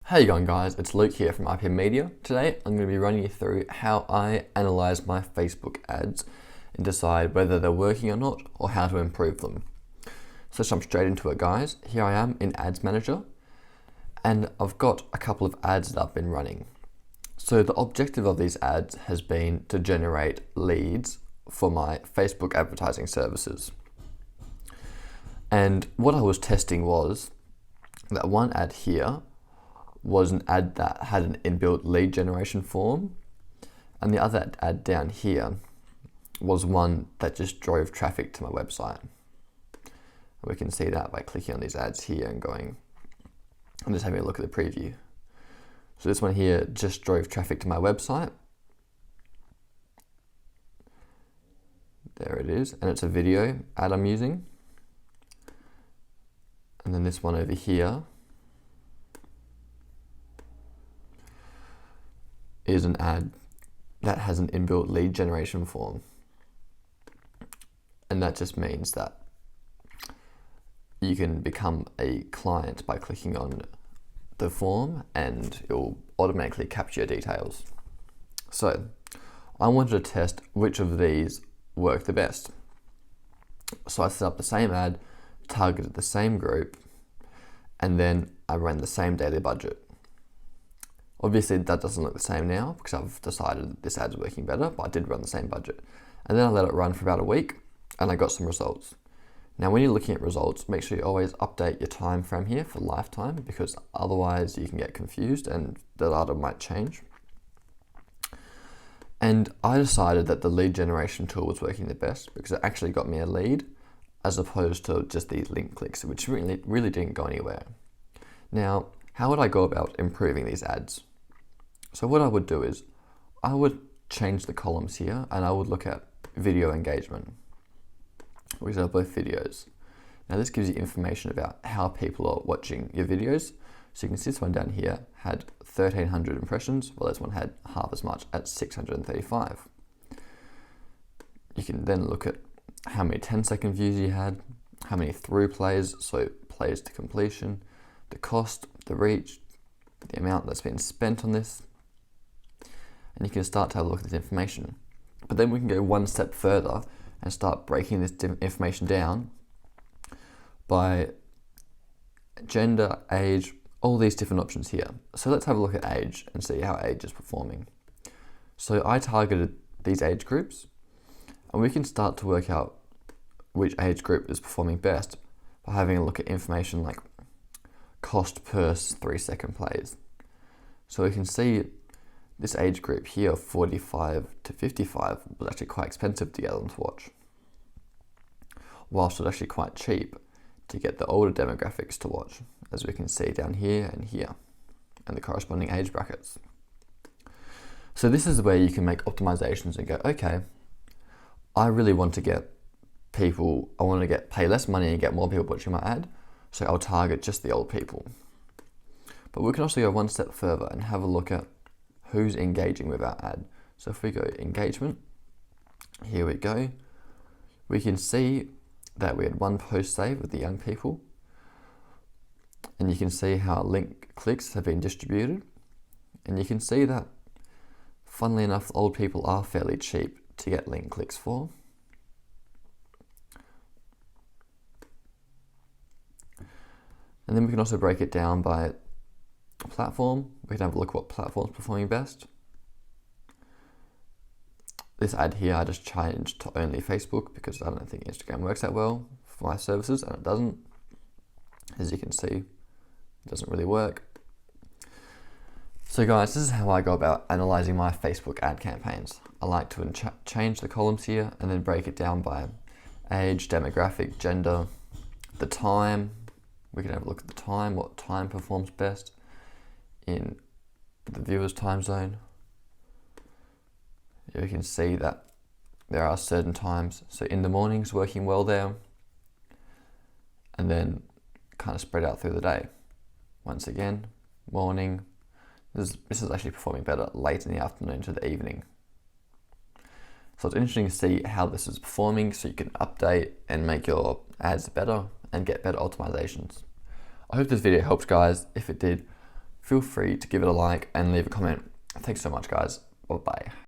Hey going guys, it's Luke here from IPM Media. Today I'm going to be running you through how I analyse my Facebook ads and decide whether they're working or not or how to improve them. So let's jump straight into it guys. Here I am in Ads Manager and I've got a couple of ads that I've been running. So the objective of these ads has been to generate leads for my Facebook advertising services. And what I was testing was that one ad here was an ad that had an inbuilt lead generation form, and the other ad down here was one that just drove traffic to my website. We can see that by clicking on these ads here and going and just having a look at the preview. So this one here just drove traffic to my website. There it is, and it's a video ad I'm using. And then this one over here is an ad that has an inbuilt lead generation form. And that just means that you can become a client by clicking on the form and it will automatically capture your details. So I wanted to test which of these work the best. So I set up the same ad, targeted the same group, and then I ran the same daily budget. Obviously that doesn't look the same now because I've decided that this ad's working better, but I did run the same budget. And then I let it run for about a week and I got some results. Now when you're looking at results, make sure you always update your time frame here for lifetime because otherwise you can get confused and the data might change. And I decided that the lead generation tool was working the best because it actually got me a lead as opposed to just these link clicks, which really didn't go anywhere. Now, how would I go about improving these ads? So what I would do is I would change the columns here and I would look at video engagement, which are both videos. Now this gives you information about how people are watching your videos. So you can see this one down here had 1,300 impressions, while this one had half as much at 635. You can then look at how many 10-second views you had, how many through plays, so plays to completion, the cost, the reach, the amount that's been spent on this, and you can start to have a look at this information. But then we can go one step further and start breaking this information down by gender, age, all these different options here. So let's have a look at age and see how age is performing. So I targeted these age groups and we can start to work out which age group is performing best by having a look at information like cost per 3-second plays. So we can see this age group here, 45 to 55, was actually quite expensive to get them to watch, whilst it was actually quite cheap to get the older demographics to watch, as we can see down here and here, and the corresponding age brackets. So this is where you can make optimizations and go, okay, I really want to get people, I want to pay less money and get more people watching my ad, so I'll target just the old people. But we can also go one step further and have a look at who's engaging with our ad. So if we go engagement, here we go, we can see that we had one post saved with the young people, and you can see how link clicks have been distributed, and you can see that funnily enough old people are fairly cheap to get link clicks for. And then we can also break it down by platform. We can have a look at what platform's performing best. This ad here I just changed to only Facebook because I don't think Instagram works that well for my services, and it doesn't. As you can see, it doesn't really work. So guys, this is how I go about analysing my Facebook ad campaigns. I like to change the columns here and then break it down by age, demographic, gender, the time. We can have a look at the time, what time performs best in the viewer's time zone. You can see that there are certain times. So in the morning's working well there, and then kind of spread out through the day. Once again, morning. This is actually performing better late in the afternoon to the evening. So it's interesting to see how this is performing so you can update and make your ads better and get better optimizations. I hope this video helped guys. If it did, feel free to give it a like and leave a comment. Thanks so much, guys. Bye-bye.